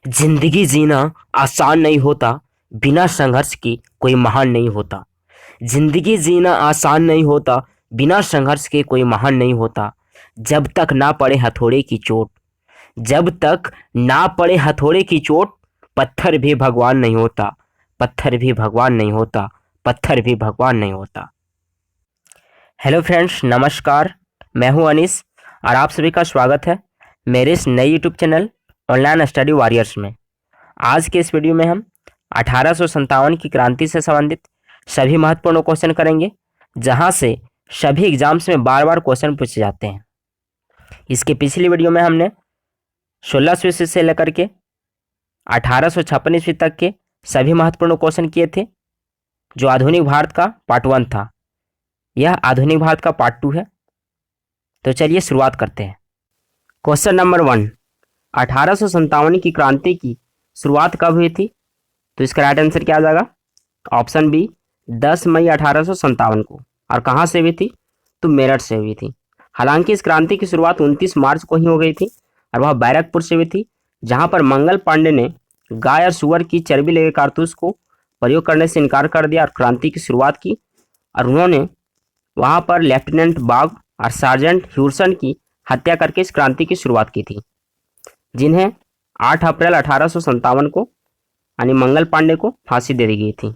जिंदगी जीना आसान नहीं होता। बिना संघर्ष के कोई महान नहीं होता। जिंदगी जीना आसान नहीं होता। बिना संघर्ष के कोई महान नहीं होता। जब तक ना पड़े हथौड़े की चोट। जब तक ना पड़े हथौड़े की चोट, पत्थर भी भगवान नहीं होता। पत्थर भी भगवान नहीं होता। पत्थर भी भगवान नहीं होता। हेलो फ्रेंड्स, नमस्कार। मैं हूं अनीस और आप सभी का स्वागत है मेरे इस नए YouTube channel online study warriors में। आज के इस वीडियो में हम 1857 की क्रांति से संबंधित सभी महत्वपूर्ण क्वेश्चन करेंगे, जहां से सभी एग्जाम्स में बार बार क्वेश्चन पूछे जाते हैं। इसके पिछली वीडियो में हमने 1600 ईस्वी से लेकर के 1856 ईस्वी तक के सभी महत्वपूर्ण क्वेश्चन किए थे, जो आधुनिक भारत का पार्ट 1 था। यह आधुनिक भारत का पार्ट 2 है। तो चलिए शुरुआत करते हैं। क्वेश्चन नंबर 1, 1857 की क्रांति की शुरुआत कब हुई थी? तो इसका राइट आंसर क्या आ जाएगा? ऑप्शन बी, 10 मई 1857 को। और कहाँ से हुई थी? तो मेरठ से हुई थी। हालांकि इस क्रांति की शुरुआत 29 मार्च को ही हो गई थी और वह बैरकपुर से हुई थी, जहां पर मंगल पांडे ने गाय और सुअर की चर्बी लगे कारतूस को प्रयोग करने से इनकार कर दिया और क्रांति की शुरुआत की। और उन्होंने वहां पर लेफ्टिनेंट बाग और सार्जेंट ह्यूरसन की हत्या करके इस क्रांति की शुरुआत की थी, जिन्हें 8 अप्रैल 1857 को यानी मंगल पांडे को फांसी दे दी गई थी।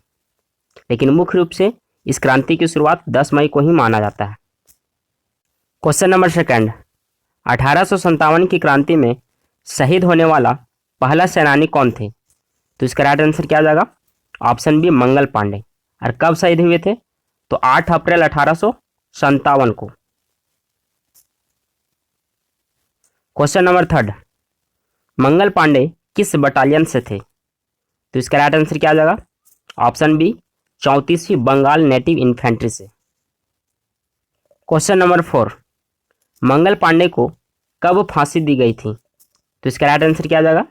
लेकिन मुख्य रूप से इस क्रांति की शुरुआत 10 मई को ही माना जाता है। क्वेश्चन नंबर 2, 1857 की क्रांति में शहीद होने वाला पहला सेनानी कौन थे? तो इसका राइट आंसर क्या आ जाएगा? Option B, Mangal Pandey. और कब शहीद हुए थे? तो 8 अप्रैल 1857 को। क्वेश्चन नंबर 3, मंगल पांडे किस बटालियन से थे? तो इसका राइट आंसर क्या आ जाएगा? ऑप्शन बी, 34वीं बंगाल नेटिव इन्फेंट्री से। क्वेश्चन नंबर 4, मंगल पांडे को कब फांसी दी गई थी? तो इसका राइट आंसर क्या आ जाएगा?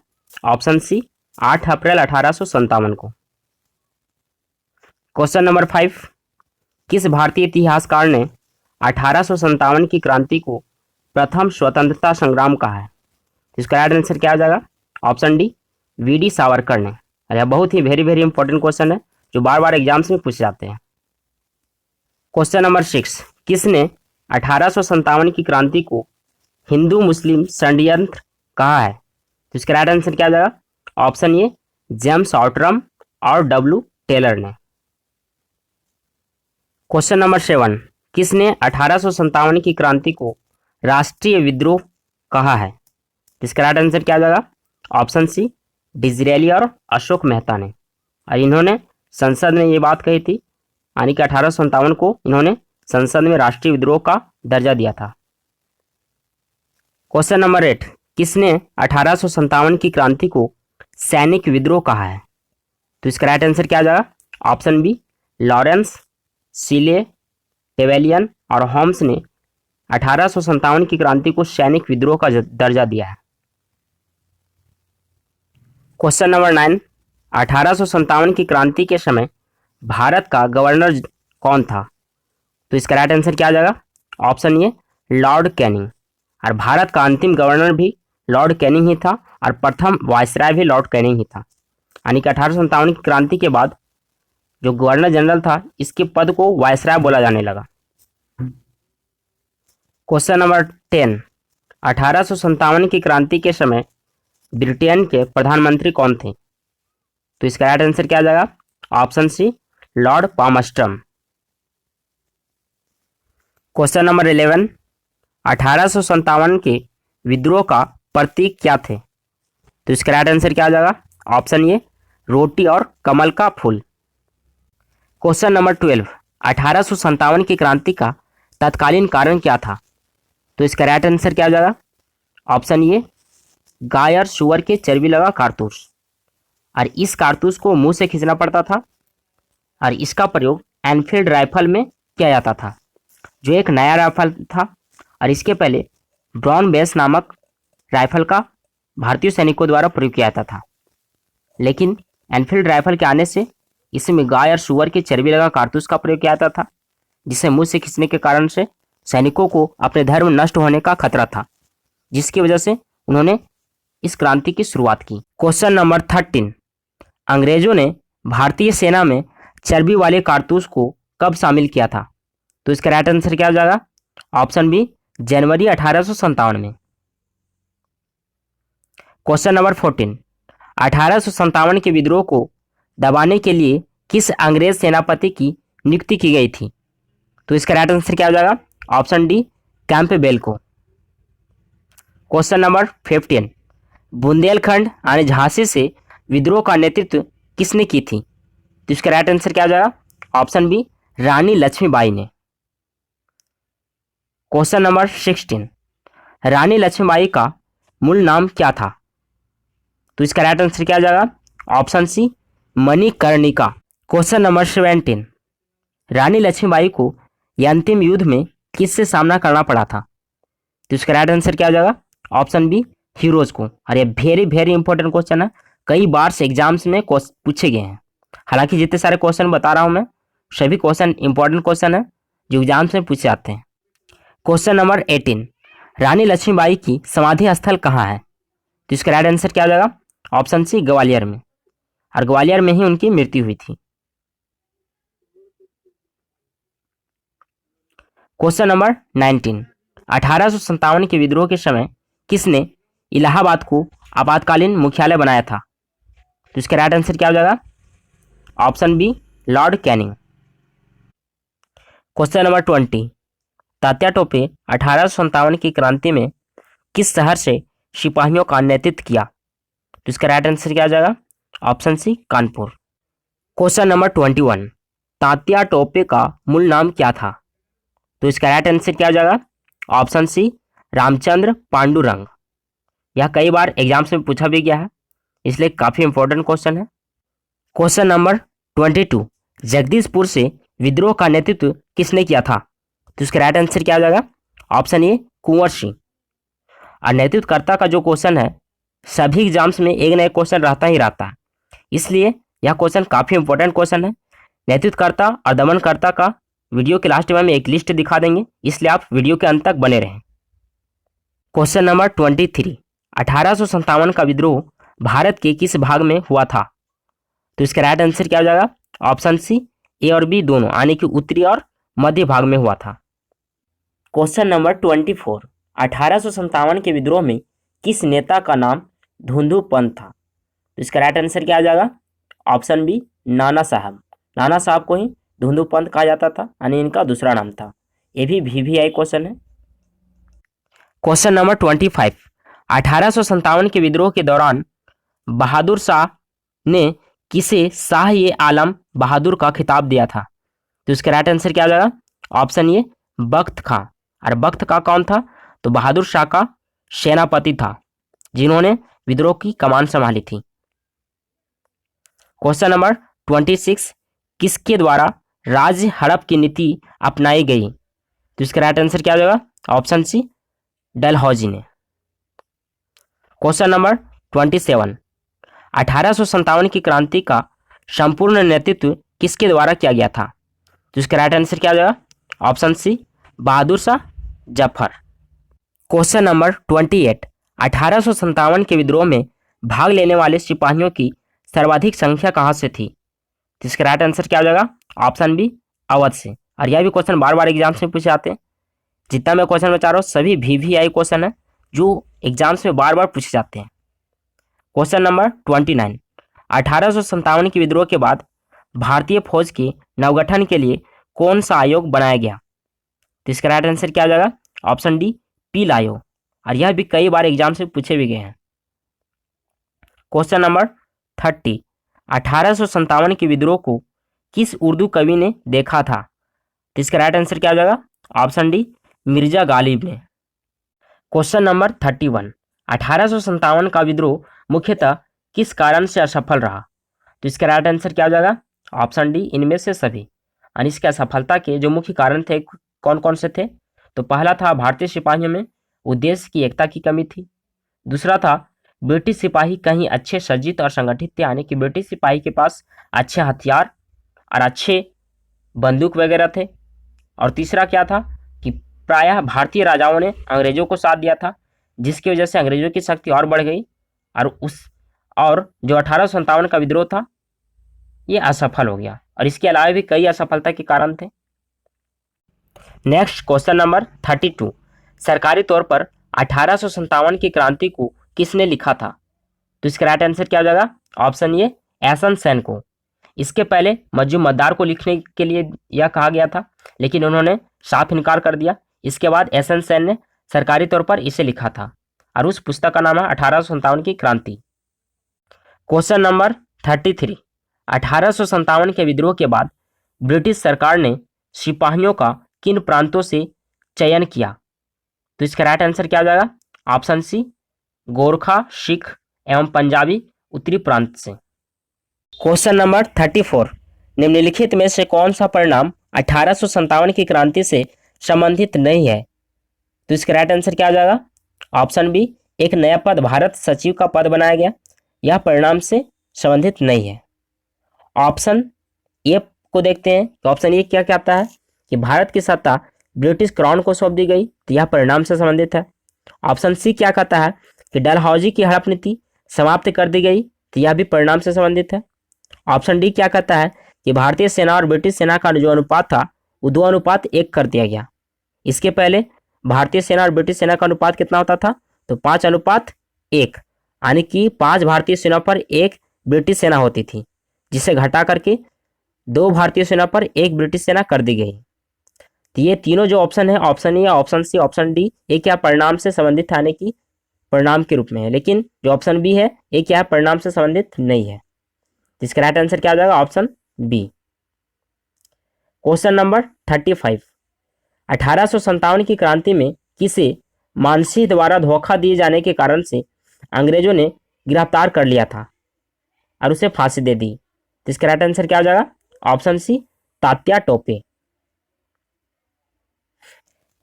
ऑप्शन सी, 8 अप्रैल 1857 को। क्वेश्चन नंबर 5, किस भारतीय इतिहासकार ने 1857 की क्रांति को प्रथम स्वतंत्रता संग्राम कहा है? इसका राइट आंसर क्या आ जाएगा? ऑप्शन डी, वीडी सावरकर ने। यह बहुत ही वेरी इंपॉर्टेंट क्वेश्चन है, जो बार बार एग्जाम्स में पूछे जाते हैं। क्वेश्चन नंबर 6, किसने 1857 की क्रांति को हिंदू मुस्लिम षड्यंत्र कहा है? तो इसका राइट आंसर क्या आ जाएगा? ऑप्शन ए, जेम्स ऑटरम और डब्ल्यू टेलर ने। क्वेश्चन नंबर 7, किसने 1857 की क्रांति को राष्ट्रीय विद्रोह कहा है? इसका राइट आंसर क्या आ जाएगा? ऑप्शन सी, डिजरेली और अशोक मेहता ने। और इन्होंने संसद में ये बात कही थी, यानी कि 1857 को इन्होंने संसद में राष्ट्रीय विद्रोह का दर्जा दिया था। क्वेश्चन नंबर 8, किसने 1857 की क्रांति को सैनिक विद्रोह कहा है? तो इसका राइट आंसर क्या आ जाएगा? ऑप्शन बी, लॉरेंस, सीले, टेवेलियन और होम्स ने 1857 की क्रांति को सैनिक विद्रोह का दर्जा दिया है। क्वेश्चन नंबर 9, 1857 की क्रांति के समय भारत का गवर्नर कौन था? तो इसका राइट आंसर क्या आ जाएगा? Option A, Lord Canning. और भारत का अंतिम गवर्नर भी लॉर्ड कैनिंग ही था और प्रथम वायसराय भी लॉर्ड कैनिंग ही था। यानी कि 1857 की क्रांति के बाद जो गवर्नर जनरल था, इसके पद को वायसराय बोला जाने लगा। क्वेश्चन नंबर 10, 1857 की क्रांति के समय ब्रिटेन के प्रधानमंत्री कौन थे? तो इसका राइट आंसर क्या आ जाएगा? Option C, Lord Palmerston. Question number 11, 1857 के विद्रोह का प्रतीक क्या थे? तो इसका राइट आंसर क्या आ जाएगा? ऑप्शन ए, रोटी और कमल का फूल। क्वेश्चन नंबर 12, 1857 की क्रांति का तत्कालीन कारण क्या था? तो इसका राइट आंसर क्या आ जाएगा? ऑप्शन ए, गाय और सुअर के चर्बी लगा कारतूस। और इस कारतूस को मुंह से खींचना पड़ता था और इसका प्रयोग एनफील्ड राइफल में किया जाता था, जो एक नया राइफल था। और इसके पहले ब्राउन बेस नामक राइफल का भारतीय सैनिकों द्वारा प्रयोग किया जाता था। लेकिन एनफील्ड राइफल के आने से इसमें गाय और सुअर के चर्बी लगा कारतूस का प्रयोग किया जाता था, जिसे मुंह से खींचने के कारण से सैनिकों को अपने धर्म नष्ट होने का खतरा था, जिसकी वजह से उन्होंने इस क्रांति की शुरुआत की। क्वेश्चन नंबर 13, अंग्रेजों ने भारतीय सेना में चर्बी वाले कारतूस को कब शामिल किया था? तो इसका राइट आंसर क्या हो जाएगा? ऑप्शन बी, जनवरी 1857 में। क्वेश्चन नंबर 14, 1857 के विद्रोह को दबाने के लिए किस अंग्रेज सेनापति की नियुक्ति की गई थी? तो इसका राइट आंसर क्या हो जाएगा? ऑप्शन डी, कैंपबेल को। क्वेश्चन नंबर 15, बुंदेलखंड यानी झांसी से विद्रोह का नेतृत्व किसने की थी? तो इसका राइट आंसर क्या हो जाएगा? ऑप्शन बी, रानी लक्ष्मीबाई ने। क्वेश्चन नंबर 16, रानी लक्ष्मीबाई का मूल नाम क्या था? तो इसका राइट आंसर क्या हो जाएगा? Option C, Manikarnika. Question number 17, Rani Lakshmibai को यह अंतिम युद्ध में किससे सामना करना पड़ा था? तो इसका राइट आंसर क्या हो जाएगा? ऑप्शन बी, हीरोज को। और ये वेरी वेरी इंपॉर्टेंट क्वेश्चन है, कई बार से एग्जाम्स में पूछे गए हैं। हालांकि जितने सारे क्वेश्चन बता रहा हूं मैं, सभी क्वेश्चन इंपॉर्टेंट क्वेश्चन है जो एग्जाम्स में पूछे जाते हैं। क्वेश्चन नंबर 18, रानी लक्ष्मीबाई की समाधि स्थल कहाँ है? तो इसका राइट आंसर क्या हो जाएगा? ऑप्शन सी, ग्वालियर में। और ग्वालियर में ही उनकी मृत्यु हुई थी। क्वेश्चन नंबर 19, 1857 के विद्रोह के समय किसने इलाहाबाद को आपातकालीन मुख्यालय बनाया था? तो इसका राइट आंसर क्या हो जाएगा? Option B, Lord Canning. Question number 20, Tatya Tope 1857 की क्रांति में किस शहर से सिपाहियों का नेतृत्व किया? तो इसका राइट आंसर क्या हो जाएगा? Option C, Kanpur. Question number 21, Tatya Tope का मूल नाम क्या था? तो इसका राइट आंसर क्या हो जाएगा? Option C, Ramchandra Pandurang. यह कई बार एग्जाम्स में पूछा भी गया है, इसलिए काफी इंपॉर्टेंट क्वेश्चन है। क्वेश्चन नंबर 22, जगदीशपुर से विद्रोह का नेतृत्व किसने किया था? तो इसका राइट आंसर क्या हो जाएगा? Option A, Kunwar Singh. और नेतृत्वकर्ता का जो क्वेश्चन है, सभी एग्जाम्स में एक ना एक क्वेश्चन रहता ही रहता है, इसलिए यह क्वेश्चन काफी इंपॉर्टेंट क्वेश्चन है। नेतृत्वकर्ता और दमनकर्ता का वीडियो के लास्ट में हम एक लिस्ट दिखा देंगे, इसलिए आप वीडियो के अंत तक बने रहें। क्वेश्चन नंबर 23, 1857 का विद्रोह भारत के किस भाग में हुआ था? तो इसका राइट आंसर क्या हो जाएगा? ऑप्शन सी, ए और बी दोनों, यानी कि उत्तरी और मध्य भाग में हुआ था। क्वेश्चन नंबर 24, 1857 के विद्रोह में किस नेता का नाम धुंधु पंत था? तो इसका राइट आंसर क्या आ जाएगा? ऑप्शन बी, नाना साहब। नाना साहब को ही धुंधु पंत कहा जाता था, यानी इनका दूसरा नाम था। ये भी VVI क्वेश्चन है। क्वेश्चन नंबर 25, 1857 के विद्रोह के दौरान बहादुर शाह ने किसे शाह ए आलम बहादुर का खिताब दिया था? तो इसका राइट आंसर क्या आ जाएगा? ऑप्शन ए, बख्त खां। और बख्त खां कौन था? तो बहादुर शाह का सेनापति था, जिन्होंने विद्रोह की कमान संभाली थी। क्वेश्चन नंबर 26, किसके द्वारा राज्य हड़प की नीति अपनाई गई? तो इसका राइट आंसर क्या हो जाएगा? ऑप्शन सी, डलहौजी ने। क्वेश्चन नंबर 27, 1857 की क्रांति का संपूर्ण नेतृत्व किसके द्वारा किया गया था? तो इसका राइट आंसर क्या हो जाएगा? ऑप्शन सी, बहादुर शाह जफर। क्वेश्चन नंबर 28, 1857 के विद्रोह में भाग लेने वाले सिपाहियों की सर्वाधिक संख्या कहां से थी? तो इसका राइट आंसर क्या हो जाएगा? ऑप्शन बी, अवध से। और यह भी क्वेश्चन बार बार एग्जाम्स में पूछे जाते हैं। जितना मैं क्वेश्चन बता रहा हूँ सभी VVI क्वेश्चन है जो एग्जाम्स में बार बार पूछे जाते हैं। क्वेश्चन नंबर 29, 1857 के विद्रोह के बाद भारतीय फौज के नवगठन के लिए कौन सा आयोग बनाया गया? तो इसका राइट आंसर क्या आ जाएगा? ऑप्शन डी, पील आयोग। और यह भी कई बार एग्जाम से पूछे भी गए हैं। क्वेश्चन नंबर 30, 1857 के विद्रोह को किस उर्दू कवि ने देखा था? तो इसका राइट आंसर क्या आ जाएगा? ऑप्शन डी, मिर्जा गालिब ने। क्वेश्चन नंबर 31, 1857 का विद्रोह मुख्यतः किस कारण से असफल रहा? तो इसका राइट आंसर क्या हो जाएगा? ऑप्शन डी, इनमें से सभी। और इसकी असफलता के जो मुख्य कारण थे कौन कौन से थे? तो पहला था भारतीय सिपाहियों में उद्देश्य की एकता की कमी थी। दूसरा था ब्रिटिश सिपाही कहीं अच्छे सज्जित और संगठित थे, यानी कि ब्रिटिश सिपाही के पास अच्छे हथियार और अच्छे बंदूक वगैरह थे। और तीसरा क्या था कि प्रायः भारतीय राजाओं ने अंग्रेजों को साथ दिया था, जिसकी वजह से अंग्रेजों की शक्ति और बढ़ गई और उस और जो 1857 का विद्रोह था ये असफल हो गया, और इसके अलावा भी कई असफलता के कारण थे। नेक्स्ट क्वेश्चन नंबर 32, सरकारी तौर पर 1857 की क्रांति को किसने लिखा था? तो इसका राइट आंसर क्या हो जाएगा? ऑप्शन ए एहसन सेन को। इसके पहले मज्जूमदार को लिखने के लिए यह कहा गया था, लेकिन उन्होंने साफ इनकार कर दिया। इसके बाद एहसन सेन ने सरकारी तौर पर इसे लिखा था, और उस पुस्तक का नाम है 1857 की क्रांति। क्वेश्चन नंबर 33, 1857 के विद्रोह के बाद ब्रिटिश सरकार ने सिपाहियों का किन प्रांतों से चयन किया? तो इसका राइट आंसर क्या हो जाएगा? ऑप्शन सी गोरखा, सिख एवं पंजाबी उत्तरी प्रांत से। क्वेश्चन नंबर 34, निम्नलिखित में से कौन सा परिणाम 1857 की क्रांति से संबंधित नहीं है? तो इसका राइट आंसर क्या हो जाएगा? ऑप्शन बी एक नया पद भारत सचिव का पद बनाया गया, यह परिणाम से संबंधित नहीं है। ऑप्शन ए को देखते हैं, तो ऑप्शन ए क्या कहता है कि भारत की सत्ता ब्रिटिश क्राउन को सौंप दी गई, तो यह परिणाम से संबंधित है। ऑप्शन सी क्या कहता है कि डलहौजी की हड़प नीति समाप्त कर दी गई, तो यह भी परिणाम से संबंधित है। ऑप्शन डी क्या कहता है कि भारतीय सेना और ब्रिटिश सेना का जो अनुपात था वो 2:1 कर दिया गया। इसके पहले भारतीय सेना और ब्रिटिश सेना का अनुपात कितना होता था? तो 5:1, यानी कि 5 भारतीय सेना पर 1 ब्रिटिश सेना होती थी, जिसे घटा करके 2 भारतीय सेना पर 1 ब्रिटिश सेना कर दी गई। तो ये तीनों जो ऑप्शन है, option A, option C, option D, ये क्या परिणाम से संबंधित आने की परिणाम के रूप में है, लेकिन जो ऑप्शन बी है ये क्या परिणाम से संबंधित नहीं है। तो इसका राइट आंसर क्या हो जाएगा? Option B. क्वेश्चन नंबर 35, 1857 की क्रांति में किसे मानसिंह द्वारा धोखा दिए जाने के कारण से अंग्रेजों ने गिरफ्तार कर लिया था और उसे फांसी दे दी? तो इसका राइट आंसर क्या हो जाएगा? Option C Tatya Tope.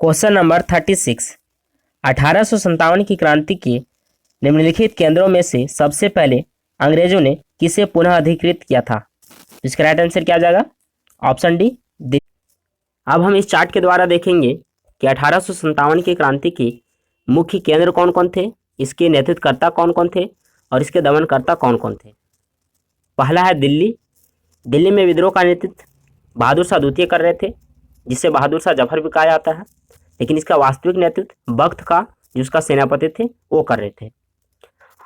Question number 36, 1857 की क्रांति के निम्नलिखित केंद्रों में से सबसे पहले अंग्रेजों ने किसे पुनः अधिकृत किया था? तो इसका राइट आंसर क्या आ जाएगा? Option D. अब हम इस चार्ट के द्वारा देखेंगे कि 1857 की क्रांति के मुख्य केंद्र कौन कौन थे, इसके नेतृत्वकर्ता कौन कौन थे और इसके दमनकर्ता कौन कौन थे। पहला है दिल्ली। दिल्ली में विद्रोह का नेतृत्व बहादुर शाह द्वितीय कर रहे थे, जिसे बहादुर शाह जफर भी कहा जाता है, लेकिन इसका वास्तविक नेतृत्व वक्त का जिसका सेनापति थे वो कर रहे थे।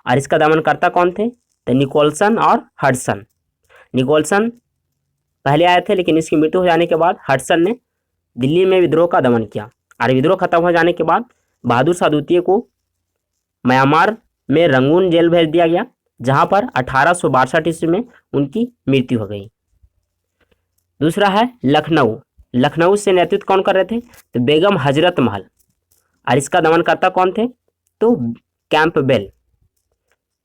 और इसका दमनकर्ता कौन थे? तो निकोलसन और हडसन। निकोलसन पहले आए थे, लेकिन इसकी मृत्यु हो जाने के बाद हडसन ने दिल्ली में विद्रोह का दमन किया, और विद्रोह खत्म हो जाने के बाद बहादुर शाह द्वितीय को म्यांमार में रंगून जेल भेज दिया गया, जहां पर 1862 ईस्वी में उनकी मृत्यु हो गई। दूसरा है लखनऊ। लखनऊ से नेतृत्व कौन कर रहे थे? तो बेगम हजरत महल। और इसका दमनकर्ता कौन थे? तो कैंपबेल।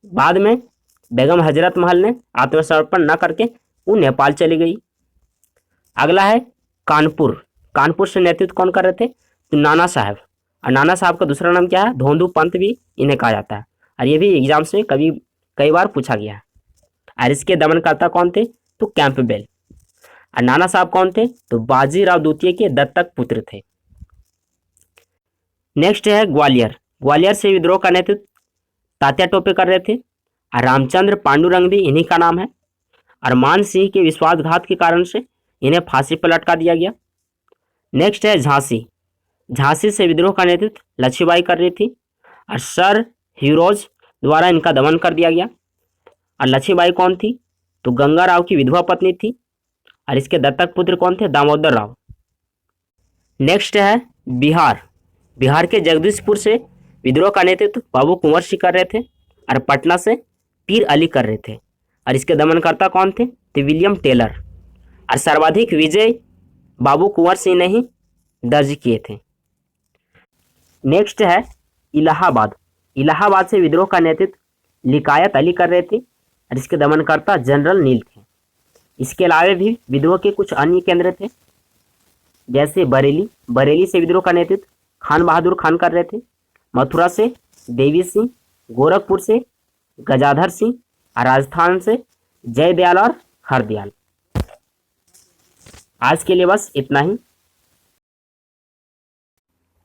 बाद में बेगम हजरत महल ने आत्मसमर्पण न करके वो नेपाल चली गई। अगला है कानपुर। कानपुर से नेतृत्व कौन कर रहे थे? तो नाना साहब। और नाना साहब का दूसरा नाम क्या है? धोंदू पंत भी इन्हें कहा जाता है, और ये भी एग्जाम्स में कई बार पूछा गया है। और इसके दमनकर्ता कौन थे? तो कैंपबेल। और नाना साहब कौन थे? तो बाजीराव द्वितीय के दत्तक पुत्र थे। नेक्स्ट है ग्वालियर। ग्वालियर से विद्रोह का नेतृत्व तात्या टोपे कर रहे थे, और रामचंद्र पांडुरंग भी इन्हीं का नाम है। और मान सिंह के विश्वासघात के कारण से इन्हें फांसी पर लटका दिया गया। नेक्स्ट है झांसी। झांसी से विद्रोह का नेतृत्व लक्ष्मीबाई कर रही थी, और सर ह्यूरोज द्वारा इनका दमन कर दिया गया। और लक्ष्मीबाई कौन थी? तो गंगा राव की विधवा पत्नी थी, और इसके दत्तक पुत्र कौन थे? दामोदर राव। नेक्स्ट है बिहार। बिहार के जगदीशपुर से विद्रोह का नेतृत्व बाबू कुंवर सिंह कर रहे थे, और पटना से पीर अली कर रहे थे, और इसके दमनकर्ता कौन थे? तो विलियम टेलर। और सर्वाधिक विजय बाबू कुंवर सिंह ने ही दर्ज किए थे। नेक्स्ट है इलाहाबाद। इलाहाबाद से विद्रोह का नेतृत्व लिकायत अली कर रहे थे, और इसके दमनकर्ता जनरल नील थे। इसके अलावा भी विद्रोह के कुछ अन्य केंद्र थे, जैसे बरेली। बरेली से विद्रोह का नेतृत्व खान बहादुर खान कर रहे थे। मथुरा से देवी सिंह, गोरखपुर से गजाधर सिंह, और राजस्थान से जयदयाल और हरदयाल। आज के लिए बस इतना ही।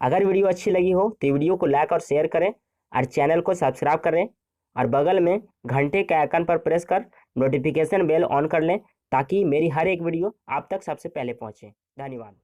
अगर वीडियो अच्छी लगी हो तो वीडियो को लाइक और शेयर करें, और चैनल को सब्सक्राइब करें, और बगल में घंटे के आइकन पर प्रेस कर नोटिफिकेशन बेल ऑन कर लें ताकि मेरी हर एक वीडियो आप तक सबसे पहले पहुंचे। धन्यवाद।